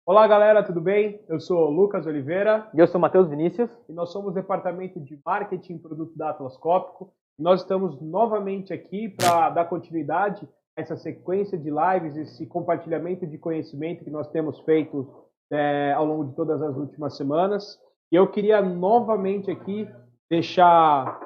Olá, galera, tudo bem? Eu sou o Lucas Oliveira E eu sou o Matheus Vinícius. e nós somos o departamento de marketing e produto da Atlas Copco. Nós estamos novamente aqui para dar continuidade a essa sequência de lives, esse compartilhamento de conhecimento que nós temos feito ao longo de todas as últimas semanas. E eu queria novamente aqui deixar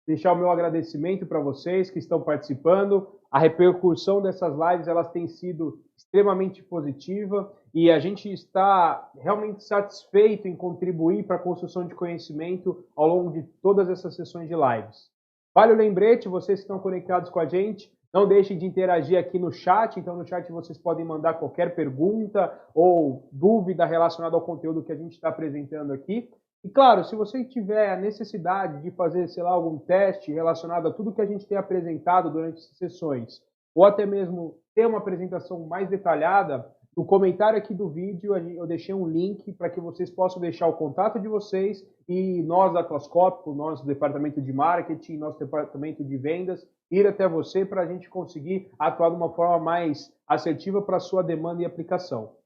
o meu agradecimento para vocês que estão participando. A repercussão dessas lives elas tem sido extremamente positiva e a gente está realmente satisfeito em contribuir para a construção de conhecimento ao longo de todas essas sessões de lives. Vale o lembrete, vocês que estão conectados com a gente, não deixem de interagir aqui no chat. Então, no chat vocês podem mandar qualquer pergunta ou dúvida relacionada ao conteúdo que a gente está apresentando aqui. E claro, se você tiver a necessidade de fazer, sei lá, algum teste relacionado a tudo que a gente tem apresentado durante essas sessões, ou até mesmo ter uma apresentação mais detalhada, no comentário aqui do vídeo eu deixei um link para que vocês possam deixar o contato de vocês e nós da Atlas Copco, nosso departamento de marketing, nosso departamento de vendas, ir até você para a gente conseguir atuar de uma forma mais assertiva para a sua demanda e aplicação.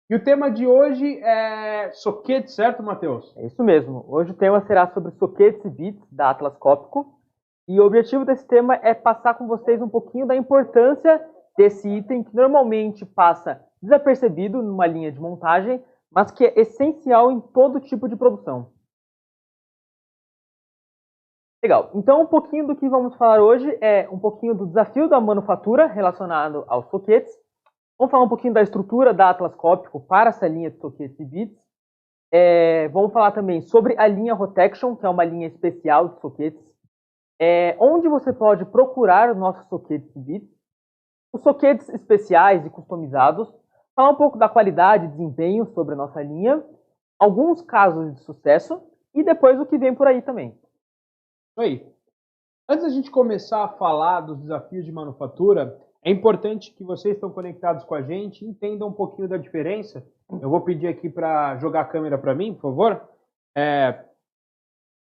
E o tema de hoje é soquete, certo, Matheus? É isso mesmo. Hoje o tema será sobre soquetes e bits da Atlas Copco. E o objetivo desse tema é passar com vocês um pouquinho da importância desse item que normalmente passa desapercebido numa linha de montagem, mas que é essencial em todo tipo de produção. Legal. Então, um pouquinho do que vamos falar hoje é um pouquinho do desafio da manufatura relacionado aos soquetes. Vamos falar um pouquinho da estrutura da Atlas Copco para essa linha de soquetes e bits. Vamos falar também sobre a linha Rotection, que é uma linha especial de soquetes. Onde você pode procurar os nossos soquetes e bits. Os soquetes especiais e customizados. Falar um pouco da qualidade e desempenho sobre a nossa linha. Alguns casos de sucesso. E depois o que vem por aí também. Isso aí. Antes da gente começar a falar dos desafios de manufatura, é importante que vocês estão conectados com a gente entendam um pouquinho da diferença. Eu vou pedir aqui para jogar a câmera para mim, por favor.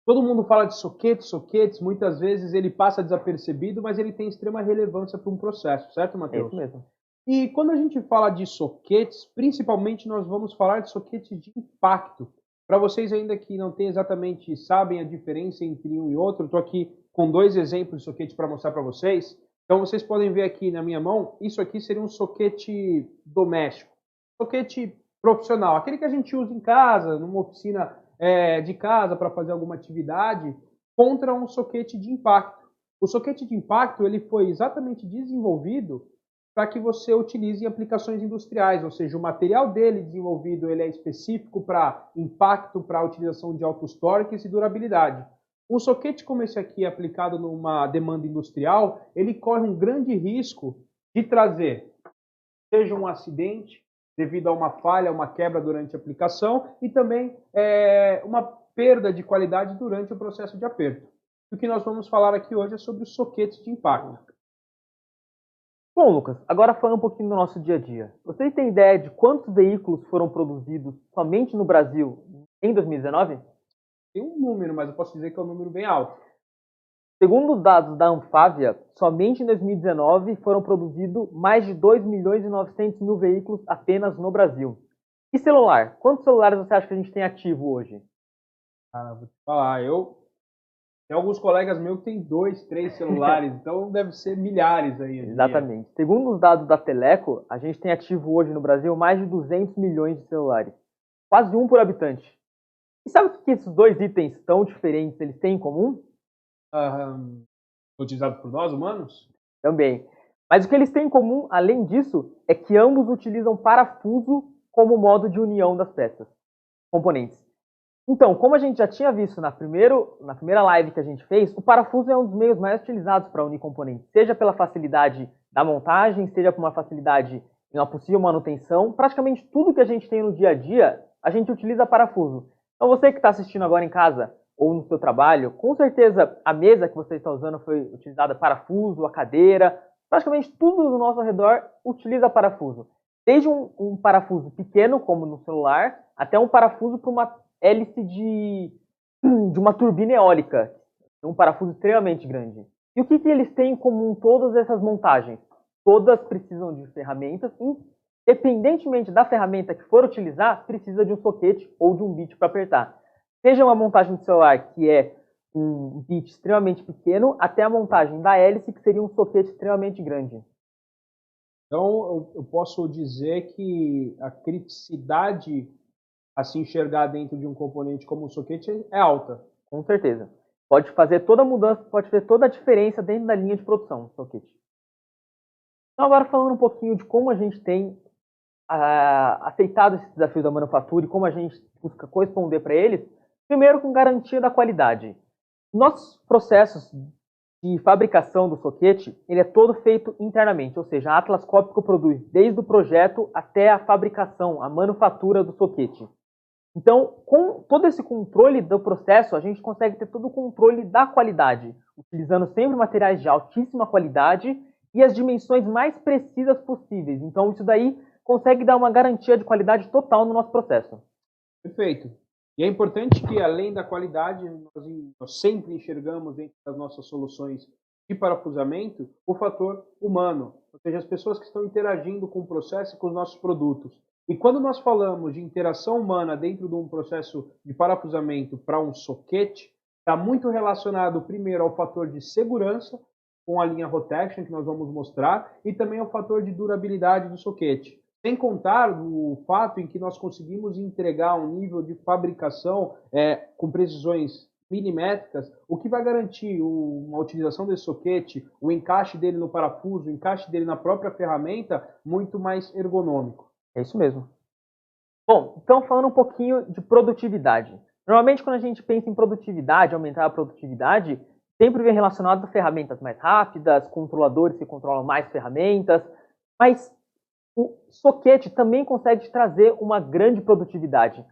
Todo mundo fala de soquetes, muitas vezes ele passa desapercebido, mas ele tem extrema relevância para um processo, certo, Matheus? É isso mesmo. E quando a gente fala de soquetes, principalmente nós vamos falar de soquetes de impacto. Para vocês ainda que não tem exatamente sabem a diferença entre um e outro, estou aqui com dois exemplos de soquete para mostrar para vocês. Então vocês podem ver aqui na minha mão, isso aqui seria um soquete doméstico, soquete profissional, aquele que a gente usa em casa, numa oficina de casa para fazer alguma atividade, contra um soquete de impacto. O soquete de impacto ele foi exatamente desenvolvido para que você utilize em aplicações industriais, ou seja, o material dele desenvolvido ele é específico para impacto, para utilização de altos torques e durabilidade. Um soquete como esse aqui, aplicado numa demanda industrial, ele corre um grande risco de trazer, seja um acidente, devido a uma falha, uma quebra durante a aplicação, e também uma perda de qualidade durante o processo de aperto. O que nós vamos falar aqui hoje é sobre os soquetes de impacto. Bom, Lucas, agora falando um pouquinho do nosso dia a dia. Você tem ideia de quantos veículos foram produzidos somente no Brasil em 2019? Tem um número, mas eu posso dizer que é um número bem alto. Segundo os dados da Anfávia, somente em 2019 foram produzidos mais de 2 milhões e 900 mil veículos apenas no Brasil. E celular? Quantos celulares você acha que a gente tem ativo hoje? Vou te falar, tem alguns colegas meus que têm 2, 3 celulares, então deve ser milhares aí. Exatamente. Segundo os dados da Teleco, a gente tem ativo hoje no Brasil mais de 200 milhões de celulares. Quase um por habitante. E sabe o que esses dois itens tão diferentes eles têm em comum? Utilizado por nós, humanos? Também. Mas o que eles têm em comum, além disso, é que ambos utilizam parafuso como modo de união das peças, componentes. Então, como a gente já tinha visto na primeira live que a gente fez, o parafuso é um dos meios mais utilizados para unir componentes, seja pela facilidade da montagem, seja por uma facilidade em uma possível manutenção. Praticamente tudo que a gente tem no dia a dia, a gente utiliza parafuso. Então, você que está assistindo agora em casa ou no seu trabalho, com certeza a mesa que você está usando foi utilizada parafuso, a cadeira, praticamente tudo no nosso redor utiliza parafuso. Desde um parafuso pequeno, como no celular, até um parafuso para uma hélice de uma turbina eólica, um parafuso extremamente grande. E o que eles têm em comum todas essas montagens? Todas precisam de ferramentas independentemente da ferramenta que for utilizar, precisa de um soquete ou de um bit para apertar. Seja uma montagem de celular, que é um bit extremamente pequeno, até a montagem da hélice, que seria um soquete extremamente grande. Então, eu posso dizer que a criticidade a se enxergar dentro de um componente como um soquete é alta. Com certeza. Pode fazer toda a mudança, pode fazer toda a diferença dentro da linha de produção, soquete. Então, agora falando um pouquinho de como a gente tem aceitado esse desafio da manufatura e como a gente busca corresponder para eles, primeiro com garantia da qualidade. Nossos processos de fabricação do soquete, ele é todo feito internamente, ou seja, a Atlas Copco produz desde o projeto até a fabricação, a manufatura do soquete. Então, com todo esse controle do processo, a gente consegue ter todo o controle da qualidade, utilizando sempre materiais de altíssima qualidade e as dimensões mais precisas possíveis. Então, isso daí consegue dar uma garantia de qualidade total no nosso processo. Perfeito. E é importante que, além da qualidade, nós sempre enxergamos dentro das nossas soluções de parafusamento o fator humano, ou seja, as pessoas que estão interagindo com o processo e com os nossos produtos. E quando nós falamos de interação humana dentro de um processo de parafusamento para um soquete, está muito relacionado primeiro ao fator de segurança, com a linha Rotection, que nós vamos mostrar, e também ao fator de durabilidade do soquete. Sem contar o fato em que nós conseguimos entregar um nível de fabricação com precisões milimétricas, o que vai garantir uma utilização desse soquete, o encaixe dele no parafuso, o encaixe dele na própria ferramenta, muito mais ergonômico. É isso mesmo. Bom, então falando um pouquinho de produtividade. Normalmente quando a gente pensa em produtividade, aumentar a produtividade, sempre vem relacionado a ferramentas mais rápidas, controladores que controlam mais ferramentas, mas o soquete também consegue te trazer uma grande produtividade.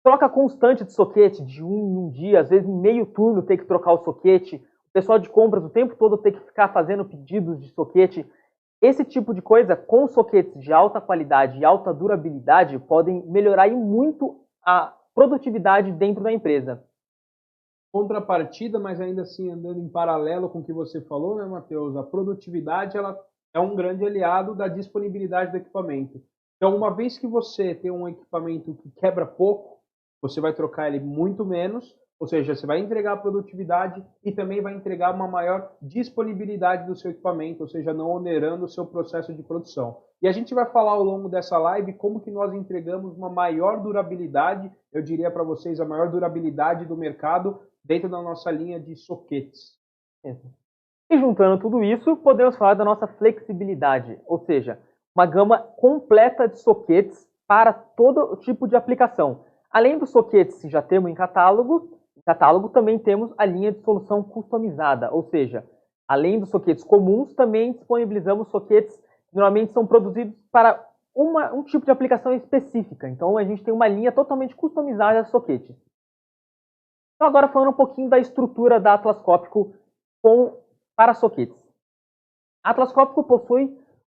Troca constante de soquete, de um em um dia, às vezes em meio turno tem que trocar o soquete, o pessoal de compras o tempo todo tem que ficar fazendo pedidos de soquete. Esse tipo de coisa, com soquetes de alta qualidade e alta durabilidade, podem melhorar muito a produtividade dentro da empresa. Contrapartida, mas ainda assim andando em paralelo com o que você falou, né, Matheus? A produtividade ela é um grande aliado da disponibilidade do equipamento. Então, uma vez que você tem um equipamento que quebra pouco, você vai trocar ele muito menos, ou seja, você vai entregar a produtividade e também vai entregar uma maior disponibilidade do seu equipamento, ou seja, não onerando o seu processo de produção. E a gente vai falar ao longo dessa live como que nós entregamos uma maior durabilidade, eu diria para vocês, a maior durabilidade do mercado dentro da nossa linha de soquetes. E juntando tudo isso, podemos falar da nossa flexibilidade, ou seja, uma gama completa de soquetes para todo tipo de aplicação. Além dos soquetes que já temos em catálogo também temos a linha de solução customizada, ou seja, além dos soquetes comuns, também disponibilizamos soquetes que normalmente são produzidos para um tipo de aplicação específica. Então a gente tem uma linha totalmente customizada de soquetes. Então agora falando um pouquinho da estrutura da Atlas Copco para soquetes. A Atlas Copco possui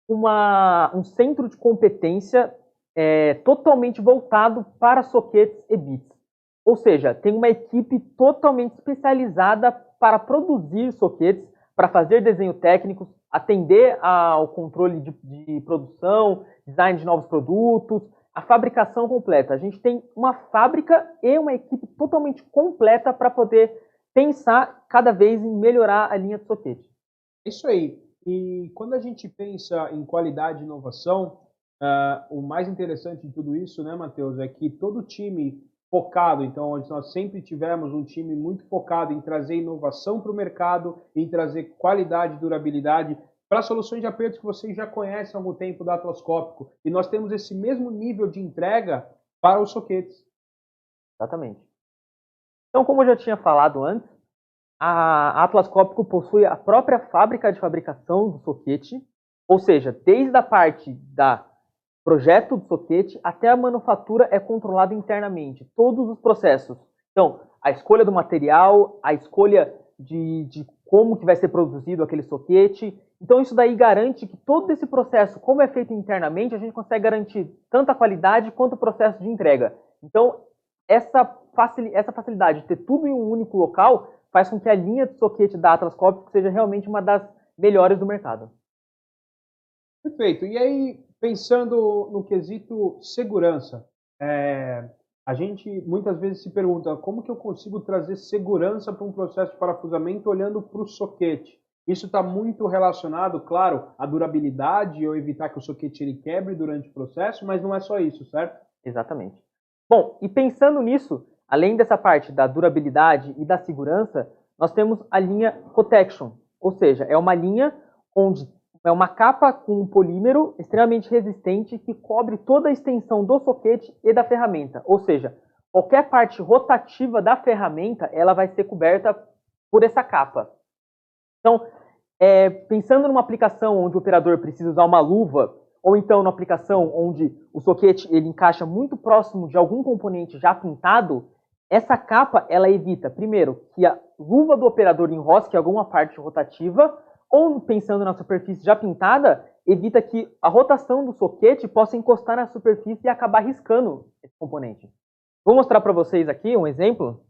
um centro de competência totalmente voltado para soquetes e bits. Ou seja, tem uma equipe totalmente especializada para produzir soquetes, para fazer desenho técnico, atender ao controle de produção, design de novos produtos, a fabricação completa. A gente tem uma fábrica e uma equipe totalmente completa para poder pensar cada vez em melhorar a linha de soquete. Isso aí. E quando a gente pensa em qualidade e inovação, o mais interessante de tudo isso, né, Matheus, é que todo time focado, então onde nós sempre tivemos um time muito focado em trazer inovação para o mercado, em trazer qualidade e durabilidade para soluções de apertos que vocês já conhecem há algum tempo da Atlas Copco. E nós temos esse mesmo nível de entrega para os soquetes. Exatamente. Então, como eu já tinha falado antes, a Atlas Copco possui a própria fábrica de fabricação do soquete, ou seja, desde a parte da projeto do soquete até a manufatura é controlada internamente, todos os processos. Então, a escolha do material, a escolha de como que vai ser produzido aquele soquete. Então, isso daí garante que todo esse processo, como é feito internamente, a gente consegue garantir tanto a qualidade quanto o processo de entrega. Então, essa facilidade de ter tudo em um único local faz com que a linha de soquete da Atlas Copco seja realmente uma das melhores do mercado. Perfeito. E aí, pensando no quesito segurança, a gente muitas vezes se pergunta como que eu consigo trazer segurança para um processo de parafusamento olhando para o soquete. Isso está muito relacionado, claro, à durabilidade ou evitar que o soquete ele quebre durante o processo, mas não é só isso, certo? Exatamente. Bom, e pensando nisso, além dessa parte da durabilidade e da segurança, nós temos a linha Protection, ou seja, é uma linha onde é uma capa com um polímero extremamente resistente que cobre toda a extensão do soquete e da ferramenta, ou seja, qualquer parte rotativa da ferramenta ela vai ser coberta por essa capa. Então, pensando numa aplicação onde o operador precisa usar uma luva, ou então numa aplicação onde o soquete ele encaixa muito próximo de algum componente já pintado, essa capa ela evita, primeiro, que a luva do operador enrosque alguma parte rotativa, ou pensando na superfície já pintada, evita que a rotação do soquete possa encostar na superfície e acabar riscando esse componente. Vou mostrar para vocês aqui um exemplo.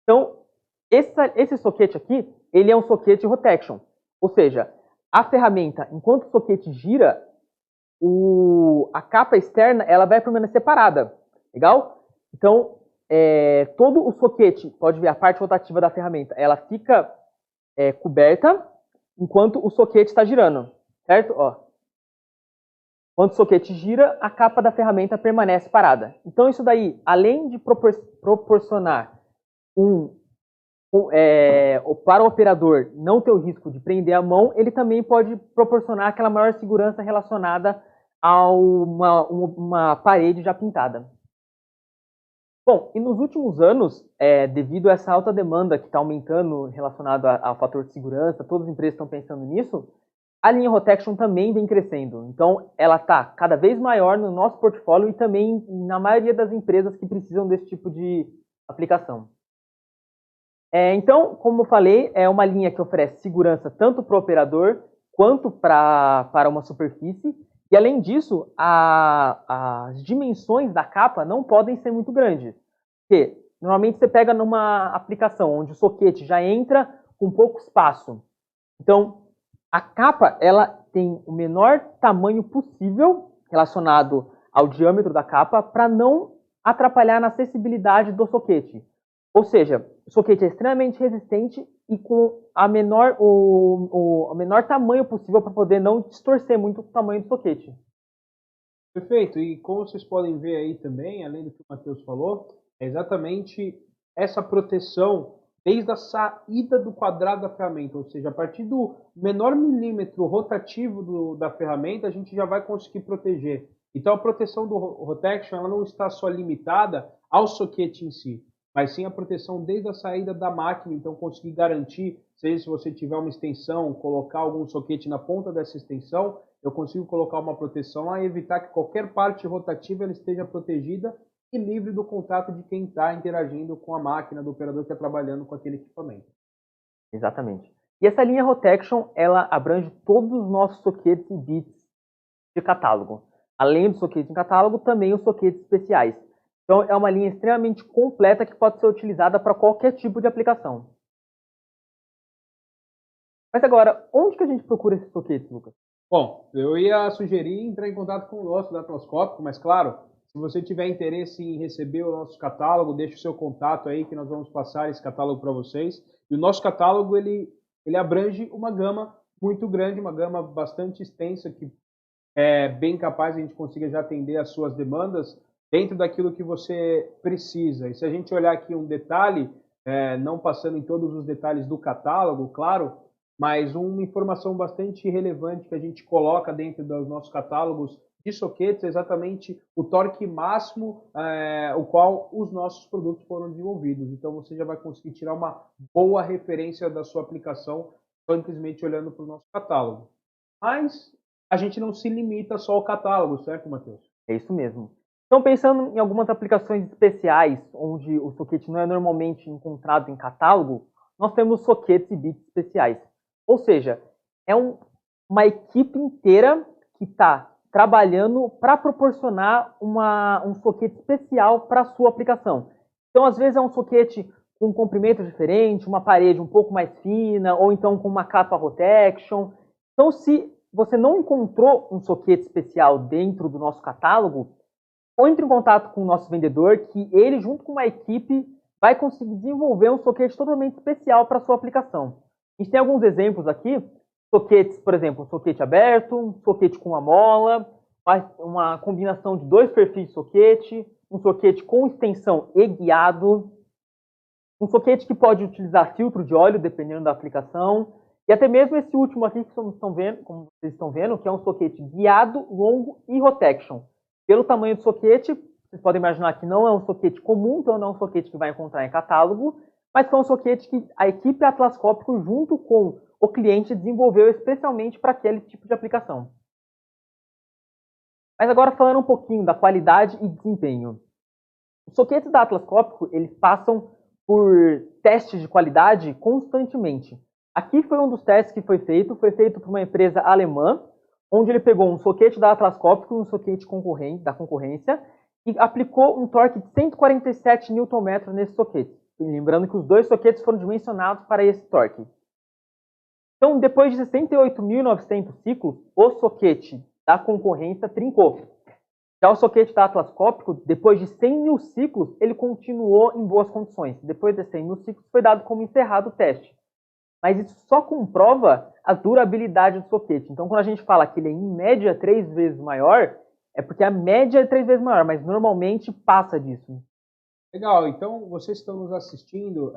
Então, esse soquete aqui, ele é um soquete rotation, ou seja, a ferramenta, enquanto o soquete gira, a capa externa ela vai permanecer parada, legal? Então, todo o soquete, pode ver a parte rotativa da ferramenta, ela fica coberta enquanto o soquete está girando, certo? Ó. Quando o soquete gira, a capa da ferramenta permanece parada. Então, isso daí, além de proporcionar para o operador não ter o risco de prender a mão, ele também pode proporcionar aquela maior segurança relacionada a uma parede já pintada. Bom, e nos últimos anos, devido a essa alta demanda que está aumentando relacionado ao fator de segurança, todas as empresas estão pensando nisso, a linha Rotection também vem crescendo. Então, ela está cada vez maior no nosso portfólio e também na maioria das empresas que precisam desse tipo de aplicação. Então, como eu falei, é uma linha que oferece segurança tanto para o operador quanto para uma superfície. E, além disso, as dimensões da capa não podem ser muito grandes. Porque, normalmente, você pega numa aplicação onde o soquete já entra com pouco espaço. Então, a capa ela tem o menor tamanho possível relacionado ao diâmetro da capa para não atrapalhar na acessibilidade do soquete. Ou seja, o soquete é extremamente resistente e com o menor tamanho possível para poder não distorcer muito o tamanho do soquete. Perfeito. E como vocês podem ver aí também, além do que o Matheus falou, é exatamente essa proteção desde a saída do quadrado da ferramenta, ou seja, a partir do menor milímetro rotativo da ferramenta, a gente já vai conseguir proteger. Então, a proteção do Rotection ela não está só limitada ao soquete em si, mas sim a proteção desde a saída da máquina, então conseguir garantir, seja se você tiver uma extensão, colocar algum soquete na ponta dessa extensão, eu consigo colocar uma proteção lá e evitar que qualquer parte rotativa ela esteja protegida e livre do contato de quem está interagindo com a máquina, do operador que está trabalhando com aquele equipamento. Exatamente. E essa linha Rotection, ela abrange todos os nossos soquetes e bits de catálogo. Além do soquete em catálogo, também os soquetes especiais. Então, é uma linha extremamente completa que pode ser utilizada para qualquer tipo de aplicação. Mas agora, onde que a gente procura esses soquetes, Lucas? Bom, eu ia sugerir entrar em contato com o nosso datiloscópico, mas claro, se você tiver interesse em receber o nosso catálogo, deixe o seu contato aí que nós vamos passar esse catálogo para vocês. E o nosso catálogo, ele abrange uma gama muito grande, uma gama bastante extensa que é bem capaz de a gente consiga já atender as suas demandas dentro daquilo que você precisa. E se a gente olhar aqui um detalhe, não passando em todos os detalhes do catálogo, claro, mas uma informação bastante relevante que a gente coloca dentro dos nossos catálogos de soquetes é exatamente o torque máximo o qual os nossos produtos foram desenvolvidos. Então você já vai conseguir tirar uma boa referência da sua aplicação simplesmente olhando para o nosso catálogo. Mas a gente não se limita só ao catálogo, certo, Matheus? É isso mesmo. Então, pensando em algumas aplicações especiais, onde o soquete não é normalmente encontrado em catálogo, nós temos soquetes e bits especiais. Ou seja, é uma equipe inteira que está trabalhando para proporcionar um soquete especial para a sua aplicação. Então, às vezes é um soquete com um comprimento diferente, uma parede um pouco mais fina, ou então com uma capa Rotection. Então, se você não encontrou um soquete especial dentro do nosso catálogo, entre em contato com o nosso vendedor, que ele, junto com uma equipe, vai conseguir desenvolver um soquete totalmente especial para a sua aplicação. A gente tem alguns exemplos aqui, soquetes, por exemplo, um soquete aberto, um soquete com uma mola, uma combinação de 2 perfis de soquete, um soquete com extensão e guiado, um soquete que pode utilizar filtro de óleo, dependendo da aplicação, e até mesmo esse último aqui, que como vocês estão vendo, que é um soquete guiado, longo e rotection. Pelo tamanho do soquete, vocês podem imaginar que não é um soquete comum, então não é um soquete que vai encontrar em catálogo, mas que é um soquete que a equipe Atlas Copco, junto com o cliente, desenvolveu especialmente para aquele tipo de aplicação. Mas agora falando um pouquinho da qualidade e desempenho. Os soquetes da Atlas Copco, eles passam por testes de qualidade constantemente. Aqui foi um dos testes que foi feito por uma empresa alemã, onde ele pegou um soquete da Atlas Copco e um soquete da concorrência e aplicou um torque de 147 Nm nesse soquete. Lembrando que os 2 soquetes foram dimensionados para esse torque. Então, depois de 68.900 ciclos, o soquete da concorrência trincou. Já o soquete da Atlas Copco, depois de 100.000 ciclos, ele continuou em boas condições. Depois de 100.000 ciclos, foi dado como encerrado o teste. Mas isso só comprova a durabilidade do soquete. Então, quando a gente fala que ele é, em média, 3 vezes maior, é porque a média é 3 vezes maior, mas normalmente passa disso. Legal, então vocês estão nos assistindo,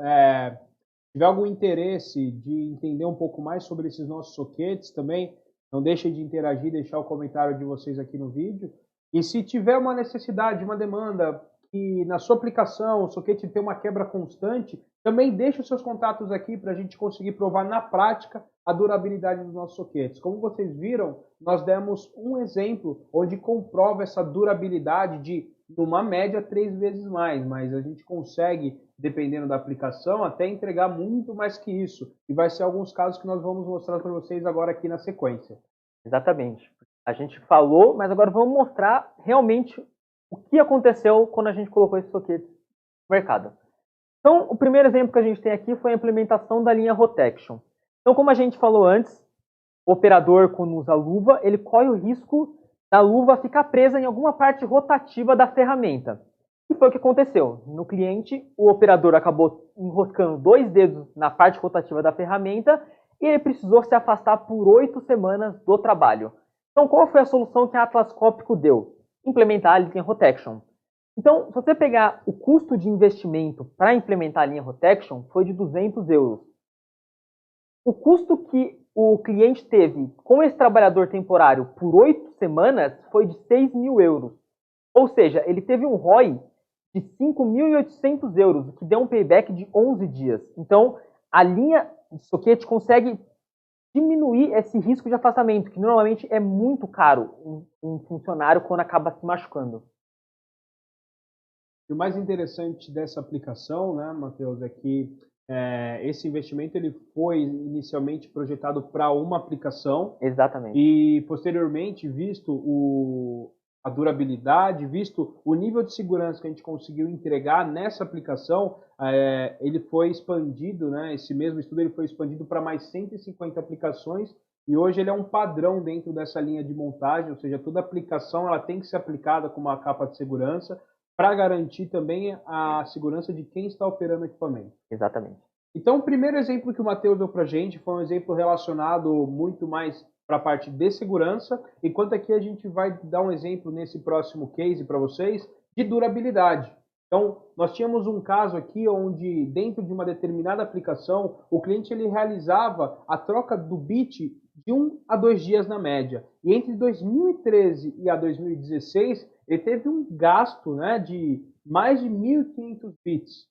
tiver algum interesse de entender um pouco mais sobre esses nossos soquetes também, não deixem de interagir, deixar o comentário de vocês aqui no vídeo. E se tiver uma necessidade, uma demanda, que na sua aplicação o soquete tem uma quebra constante, também deixe os seus contatos aqui para a gente conseguir provar na prática a durabilidade dos nossos soquetes. Como vocês viram, nós demos um exemplo onde comprova essa durabilidade de, numa média, 3 vezes mais, mas a gente consegue, dependendo da aplicação, até entregar muito mais que isso. E vai ser alguns casos que nós vamos mostrar para vocês agora aqui na sequência. Exatamente. A gente falou, mas agora vamos mostrar realmente o que aconteceu quando a gente colocou esse soquete no mercado. Então, o primeiro exemplo que a gente tem aqui foi a implementação da linha Rotection. Então, como a gente falou antes, o operador, quando usa a luva, ele corre o risco da luva ficar presa em alguma parte rotativa da ferramenta. E foi o que aconteceu. No cliente, o operador acabou enroscando 2 dedos na parte rotativa da ferramenta e ele precisou se afastar por 8 semanas do trabalho. Então, qual foi a solução que a Atlas Copco deu? Implementar a linha Rotection. Então, se você pegar o custo de investimento para implementar a linha Rotection, foi de 200 euros. O custo que o cliente teve com esse trabalhador temporário por 8 semanas foi de 6.000 euros. Ou seja, ele teve um ROI de 5.800 euros, o que deu um payback de 11 dias. Então, a linha de soquete consegue diminuir esse risco de afastamento, que normalmente é muito caro um funcionário quando acaba se machucando. E o mais interessante dessa aplicação, né, Matheus, é que esse investimento ele foi inicialmente projetado para uma aplicação. Exatamente. E posteriormente, visto a durabilidade, visto o nível de segurança que a gente conseguiu entregar nessa aplicação, ele foi expandido, né, esse mesmo estudo ele foi expandido para mais 150 aplicações e hoje ele é um padrão dentro dessa linha de montagem, ou seja, toda aplicação ela tem que ser aplicada com uma capa de segurança para garantir também a segurança de quem está operando o equipamento. Exatamente. Então, o primeiro exemplo que o Matheus deu para a gente foi um exemplo relacionado muito mais para a parte de segurança, enquanto aqui a gente vai dar um exemplo nesse próximo case para vocês de durabilidade. Então, nós tínhamos um caso aqui onde, dentro de uma determinada aplicação, o cliente ele realizava a troca do bit de 1 a 2 dias na média. E entre 2013 e a 2016, ele teve um gasto, né, de mais de 1.500 bits,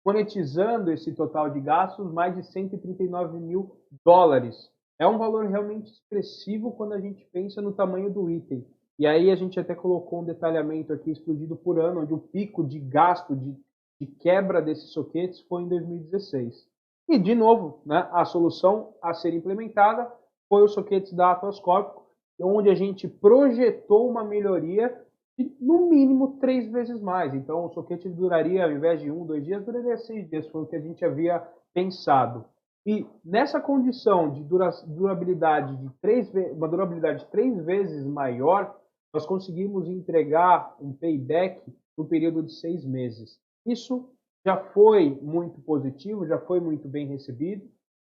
monetizando esse total de gastos mais de 139 mil dólares. É um valor realmente expressivo quando a gente pensa no tamanho do item. E aí a gente até colocou um detalhamento aqui explodido por ano, onde o pico de gasto de quebra desses soquetes foi em 2016. E, de novo, né, a solução a ser implementada foi os soquetes da Atlas Copco, onde a gente projetou uma melhoria de, no mínimo, 3 vezes mais. Então, o soquete duraria, ao invés de 1, 2 dias, duraria 6 dias, foi o que a gente havia pensado. E nessa condição de durabilidade uma durabilidade 3 vezes maior, nós conseguimos entregar um payback no período de 6 meses. Isso já foi muito positivo, já foi muito bem recebido,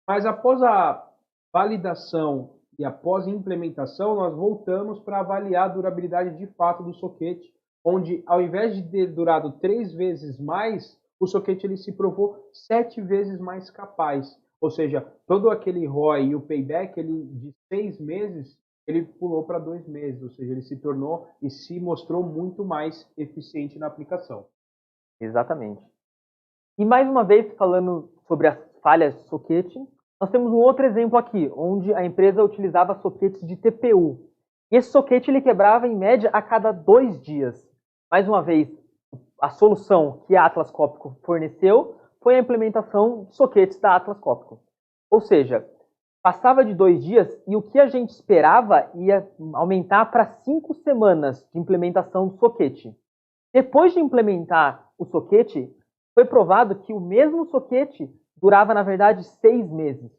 mas após a validação e após a implementação, nós voltamos para avaliar a durabilidade de fato do soquete, onde ao invés de ter durado 3 vezes mais, o soquete ele se provou 7 vezes mais capaz. Ou seja, todo aquele ROI e o payback ele, de 6 meses, ele pulou para 2 meses. Ou seja, ele se tornou e se mostrou muito mais eficiente na aplicação. Exatamente. E mais uma vez, falando sobre as falhas de soquete, nós temos um outro exemplo aqui, onde a empresa utilizava soquetes de TPU. E esse soquete ele quebrava em média a cada 2 dias. Mais uma vez, a solução que a Atlas Copco forneceu foi a implementação de soquetes da Atlas Copco. Ou seja, passava de 2 dias e o que a gente esperava ia aumentar para 5 semanas de implementação do soquete. Depois de implementar o soquete, foi provado que o mesmo soquete durava, na verdade, 6 meses.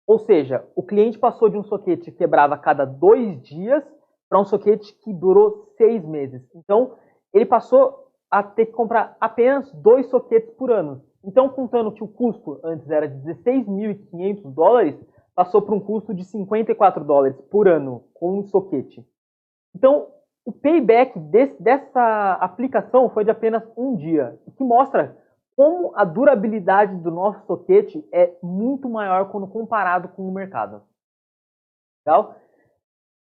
Ou seja, o cliente passou de um soquete que quebrava a cada 2 dias para um soquete que durou 6 meses. Então, ele passou a ter que comprar apenas 2 soquetes por ano. Então, contando que o custo antes era de $16.500, passou para um custo de $54 por ano com um soquete. Então, o payback dessa aplicação foi de apenas um dia, o que mostra como a durabilidade do nosso soquete é muito maior quando comparado com o mercado. Legal?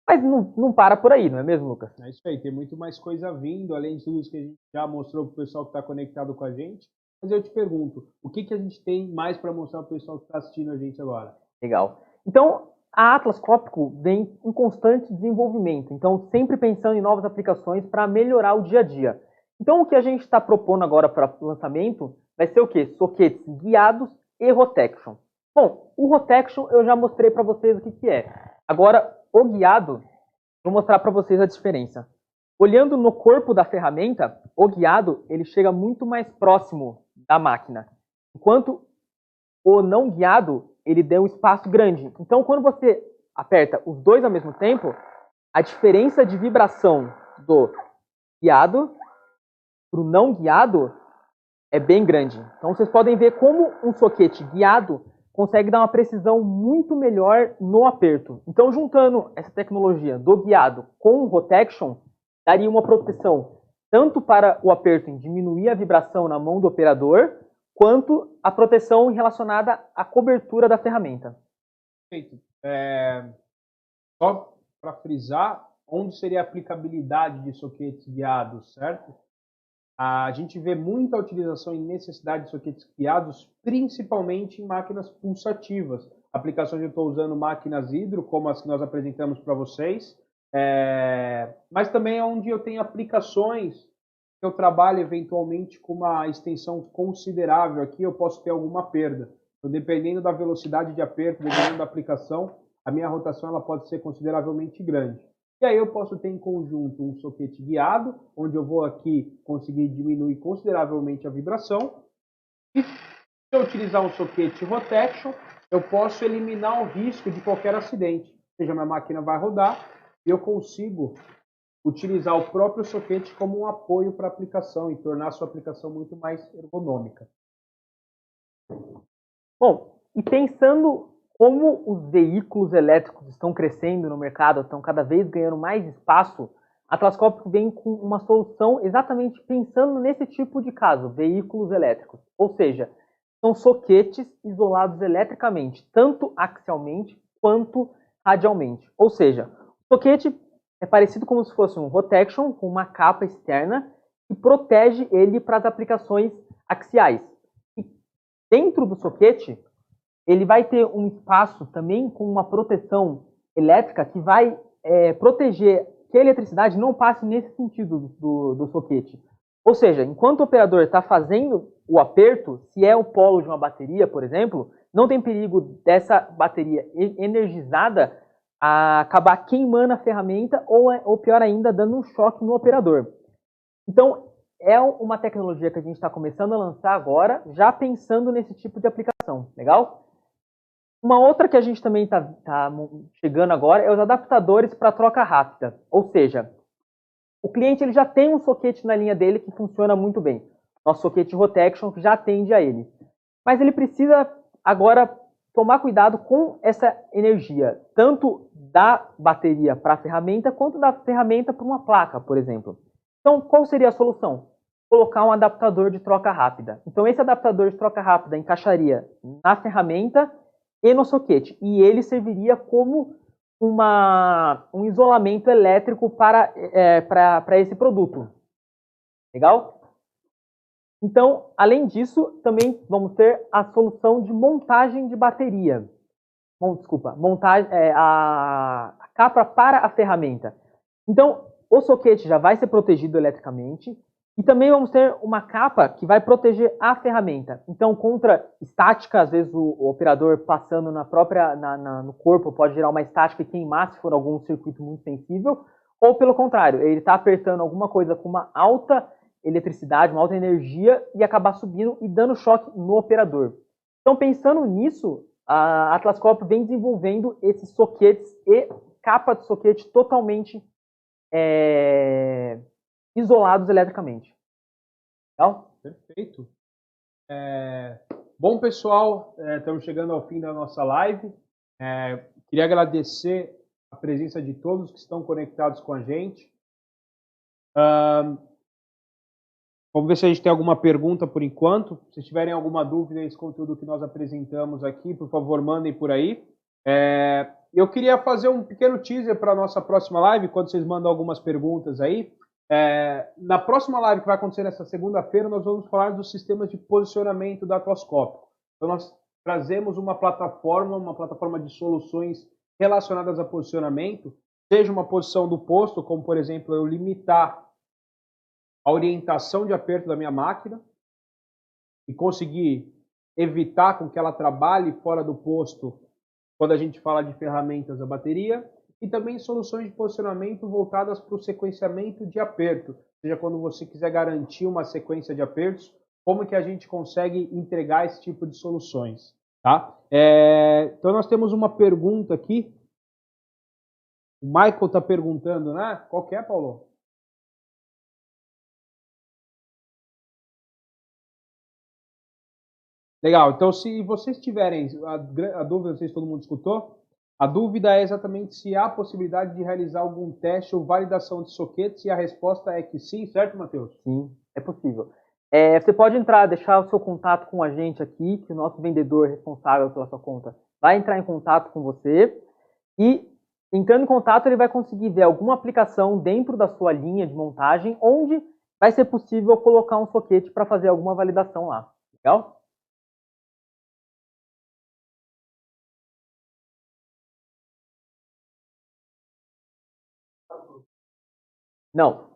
Mas não para por aí, não é mesmo, Lucas? É isso aí, tem muito mais coisa vindo, além de tudo isso que a gente já mostrou para o pessoal que está conectado com a gente. Mas eu te pergunto, o que a gente tem mais para mostrar para o pessoal que está assistindo a gente agora? Legal. Então, a Atlas Copco vem em constante desenvolvimento, então sempre pensando em novas aplicações para melhorar o dia a dia. Então, o que a gente está propondo agora para o lançamento vai ser o quê? Soquetes guiados e Rotection. Bom, o Rotection eu já mostrei para vocês o que é. Agora, o guiado, vou mostrar para vocês a diferença. Olhando no corpo da ferramenta, o guiado ele chega muito mais próximo da máquina, enquanto o não guiado ele deu um espaço grande. Então, quando você aperta os dois ao mesmo tempo, a diferença de vibração do guiado para o não guiado é bem grande. Então, vocês podem ver como um soquete guiado consegue dar uma precisão muito melhor no aperto. Então, juntando essa tecnologia do guiado com o Rotection, daria uma proteção tanto para o aperto em diminuir a vibração na mão do operador, quanto a proteção relacionada à cobertura da ferramenta. Perfeito. Só para frisar, onde seria a aplicabilidade de soquetes guiados, certo? A gente vê muita utilização e necessidade de soquetes guiados, principalmente em máquinas pulsativas. Aplicações eu estou usando máquinas hidro, como as que nós apresentamos para vocês, mas também é onde eu tenho aplicações que eu trabalho eventualmente com uma extensão considerável aqui, eu posso ter alguma perda. Então, dependendo da velocidade de aperto, dependendo da aplicação, a minha rotação ela pode ser consideravelmente grande. E aí eu posso ter em conjunto um soquete guiado, onde eu vou aqui conseguir diminuir consideravelmente a vibração. E se eu utilizar um soquete Rotection, eu posso eliminar o risco de qualquer acidente. Ou seja, minha máquina vai rodar e eu consigo utilizar o próprio soquete como um apoio para a aplicação e tornar a sua aplicação muito mais ergonômica. Bom, e pensando como os veículos elétricos estão crescendo no mercado, estão cada vez ganhando mais espaço, a Atlas Copco vem com uma solução exatamente pensando nesse tipo de caso, veículos elétricos. Ou seja, são soquetes isolados eletricamente, tanto axialmente quanto radialmente. Ou seja, o soquete é parecido como se fosse um Rotection com uma capa externa que protege ele para as aplicações axiais. E dentro do soquete, ele vai ter um espaço também com uma proteção elétrica que vai proteger que a eletricidade não passe nesse sentido do soquete. Ou seja, enquanto o operador está fazendo o aperto, se é o polo de uma bateria, por exemplo, não tem perigo dessa bateria energizada a acabar queimando a ferramenta ou pior ainda, dando um choque no operador. Então, é uma tecnologia que a gente está começando a lançar agora, já pensando nesse tipo de aplicação. Legal? Uma outra que a gente também está chegando agora é os adaptadores para troca rápida. Ou seja, o cliente ele já tem um soquete na linha dele que funciona muito bem. Nosso soquete Rotection já atende a ele. Mas ele precisa agora tomar cuidado com essa energia, tanto da bateria para a ferramenta, quanto da ferramenta para uma placa, por exemplo. Então, qual seria a solução? Colocar um adaptador de troca rápida. Então, esse adaptador de troca rápida encaixaria na ferramenta e no soquete. E ele serviria como um isolamento elétrico para esse produto. Legal? Então, além disso, também vamos ter a solução de montagem de bateria. A capa para a ferramenta. Então, o soquete já vai ser protegido eletricamente e também vamos ter uma capa que vai proteger a ferramenta. Então, contra estática, às vezes o operador passando no corpo pode gerar uma estática e queimar se for algum circuito muito sensível, ou pelo contrário, ele está apertando alguma coisa com uma alta eletricidade, uma alta energia e acabar subindo e dando choque no operador. Então, pensando nisso, a Atlas Copco vem desenvolvendo esses soquetes e capa de soquete totalmente isolados eletricamente. Legal? Perfeito. Bom, pessoal, estamos chegando ao fim da nossa live. Queria agradecer a presença de todos que estão conectados com a gente. Vamos ver se a gente tem alguma pergunta por enquanto. Se tiverem alguma dúvida desse conteúdo que nós apresentamos aqui, por favor, mandem por aí. Eu queria fazer um pequeno teaser para a nossa próxima live, quando vocês mandam algumas perguntas aí. Na próxima live que vai acontecer nessa segunda-feira, nós vamos falar dos sistemas de posicionamento da Atlas Copco. Então, nós trazemos uma plataforma de soluções relacionadas a posicionamento, seja uma posição do posto, como, por exemplo, eu limitar a orientação de aperto da minha máquina e conseguir evitar com que ela trabalhe fora do posto quando a gente fala de ferramentas da bateria, e também soluções de posicionamento voltadas para o sequenciamento de aperto, ou seja, quando você quiser garantir uma sequência de apertos, como que a gente consegue entregar esse tipo de soluções, tá? Então nós temos uma pergunta aqui, o Michael está perguntando, né? Qual que é, Paulo? Legal, então se vocês tiverem, a dúvida, não sei se todo mundo escutou, a dúvida é exatamente se há possibilidade de realizar algum teste ou validação de soquetes, e a resposta é que sim, certo, Matheus? Sim, é possível. Você pode entrar, deixar o seu contato com a gente aqui, que o nosso vendedor responsável pela sua conta vai entrar em contato com você, e entrando em contato ele vai conseguir ver alguma aplicação dentro da sua linha de montagem, onde vai ser possível colocar um soquete para fazer alguma validação lá. Legal? Não,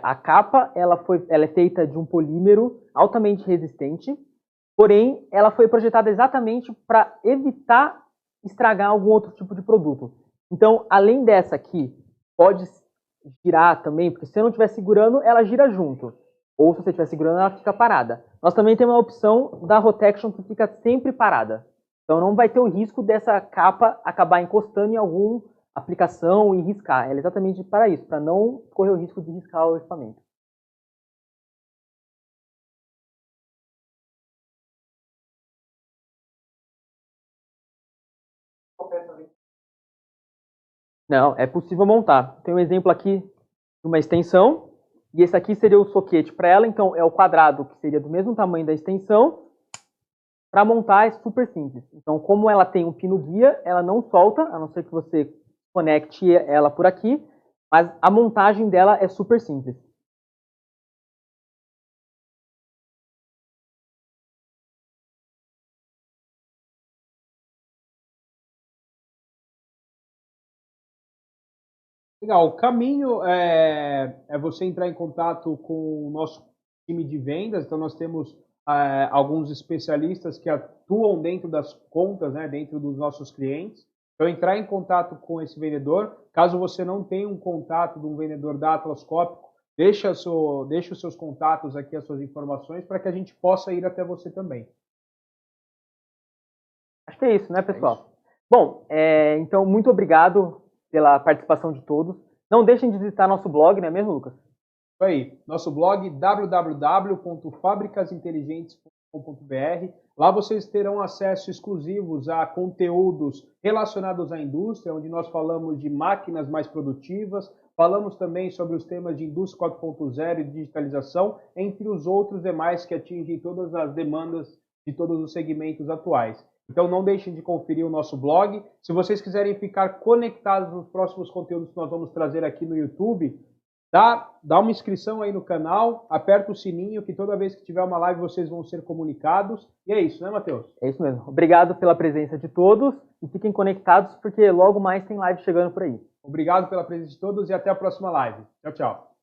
a capa ela é feita de um polímero altamente resistente, porém ela foi projetada exatamente para evitar estragar algum outro tipo de produto. Então, além dessa aqui, pode girar também, porque se você não estiver segurando, ela gira junto. Ou se você estiver segurando, ela fica parada. Nós também temos a opção da Rotection que fica sempre parada. Então não vai ter o risco dessa capa acabar encostando em algum aplicação e riscar. Ela é exatamente para isso, para não correr o risco de riscar o equipamento. Não, é possível montar. Tem um exemplo aqui de uma extensão, e esse aqui seria o soquete para ela, então é o quadrado que seria do mesmo tamanho da extensão. Para montar é super simples. Então, como ela tem um pino guia, ela não solta, a não ser que você conecte ela por aqui, mas a montagem dela é super simples. Legal, o caminho é você entrar em contato com o nosso time de vendas, então nós temos alguns especialistas que atuam dentro das contas, né, dentro dos nossos clientes. Então, entrar em contato com esse vendedor, caso você não tenha um contato de um vendedor da Atlas Copco, deixa os seus contatos aqui, as suas informações, para que a gente possa ir até você também. Acho que é isso, né, pessoal? Bom, então, muito obrigado pela participação de todos. Não deixem de visitar nosso blog, não é mesmo, Lucas? Isso aí, nosso blog www.fabricasinteligentes.com.br. Lá vocês terão acesso exclusivos a conteúdos relacionados à indústria, onde nós falamos de máquinas mais produtivas, falamos também sobre os temas de indústria 4.0 e digitalização, entre os outros demais que atingem todas as demandas de todos os segmentos atuais. Então não deixem de conferir o nosso blog. Se vocês quiserem ficar conectados nos próximos conteúdos que nós vamos trazer aqui no YouTube, dá uma inscrição aí no canal, aperta o sininho que toda vez que tiver uma live vocês vão ser comunicados. E é isso, né, Matheus? É isso mesmo. Obrigado pela presença de todos e fiquem conectados porque logo mais tem live chegando por aí. Obrigado pela presença de todos e até a próxima live. Tchau, tchau.